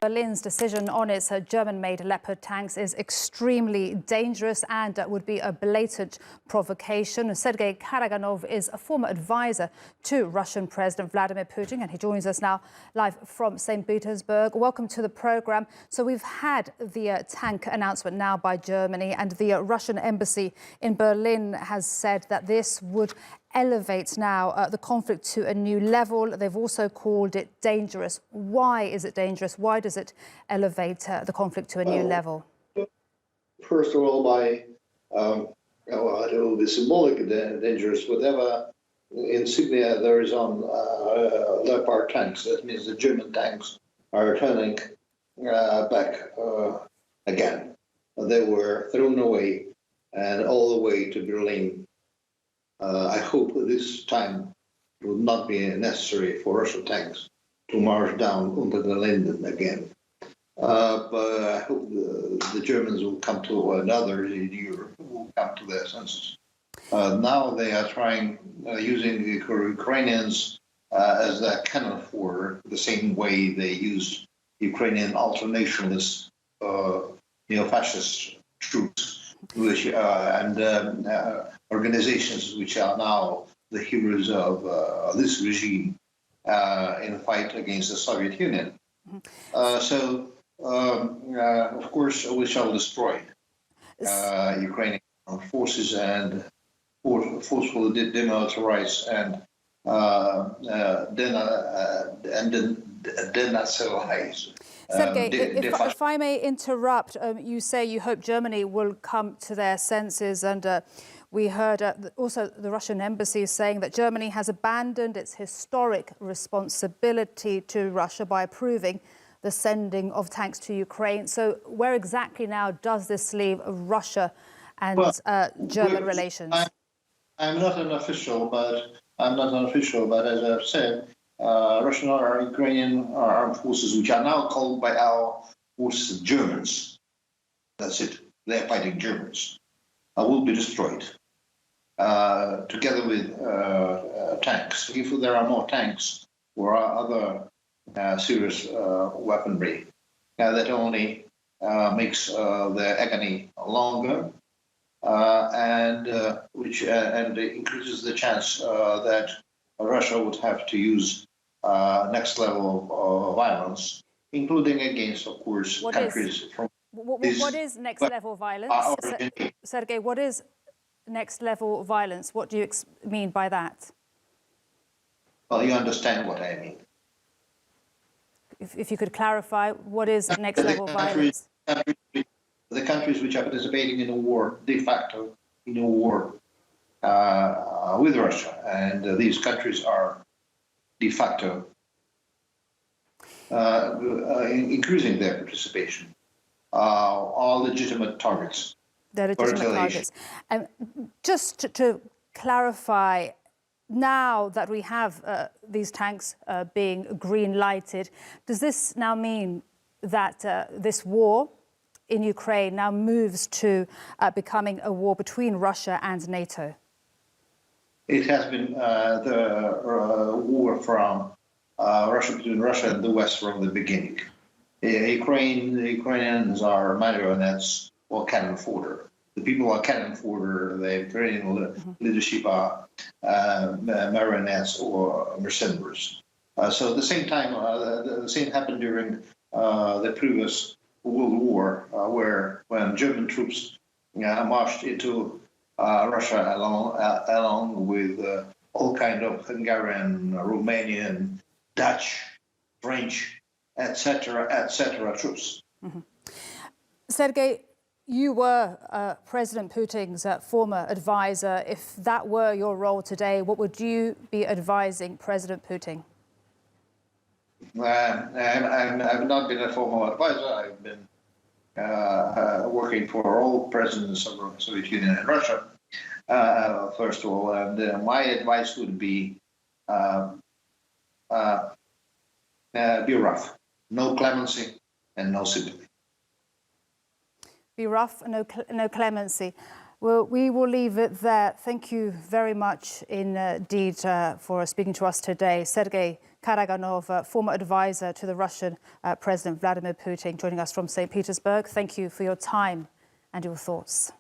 Berlin's decision on its German-made Leopard tanks is extremely dangerous and would be a blatant provocation. Sergey Karaganov is a former advisor to Russian President Vladimir Putin, and he joins us now live from St. Petersburg. Welcome to the program. So we've had the tank announcement now by Germany, and the Russian embassy in Berlin has said that this would elevate now the conflict to a new level. They've also called it dangerous. Why is it dangerous? Why does it elevate the conflict to a new level? First of all, by the symbolic dangerous, whatever insignia there is on Leopard tanks, that means the German tanks are returning back again. They were thrown away and all the way to Berlin. I hope this time it will not be necessary for Russian tanks to march down under the Linden again. But I hope the Germans will come to, and others in Europe will come to their senses. Now they are trying, using the Ukrainians as their cannon fodder, the same way they used Ukrainian alternationist, fascist troops, which and organizations which are now the heroes of this regime in the fight against the Soviet Union. Of course, we shall destroy Ukrainian forces and forcefully demilitarize and denationalize. Sergey, if I may interrupt, you say you hope Germany will come to their senses, and we heard also the Russian embassy saying that Germany has abandoned its historic responsibility to Russia by approving the sending of tanks to Ukraine. So where exactly now does this leave Russia and German relations? I'm not an official, but as I've said, Russian or Ukrainian armed forces, which are now called by our forces Germans, that's it, they're fighting Germans, will be destroyed, together with tanks. If there are more tanks or other serious weaponry, that only makes their agony longer, and increases the chance that Russia would have to use next level of violence, including against, of course, countries from what is next level violence? Sergey, what is next level violence? What do you mean by that? Well, you understand what I mean. If you could clarify, what is next level violence? The countries which are participating in a war, de facto, in a war with Russia, and these countries are de facto increasing their participation, are legitimate targets. They're legitimate targets. Just to clarify, now that we have these tanks being green-lighted, does this now mean that this war in Ukraine now moves to becoming a war between Russia and NATO? It has been the war from between Russia and the West from the beginning. The Ukrainians are marionettes or cannon fodder. The people are cannon fodder. The Ukrainian leadership are marionettes or mercenaries. So at the same time, the same happened during the previous World War, when German troops marched into Russia along with all kind of Hungarian, Romanian, Dutch, French, etc. troops. Sergey, you were President Putin's former advisor. If that were your role today, what would you be advising President Putin? I've not been a formal advisor. I've been working for all presidents of the Soviet Union and Russia, first of all. And my advice would be rough, no clemency and no sympathy. Be rough, no clemency. Well, we will leave it there. Thank you very much indeed for speaking to us today. Sergey Karaganov, former advisor to the Russian President Vladimir Putin, joining us from St. Petersburg. Thank you for your time and your thoughts.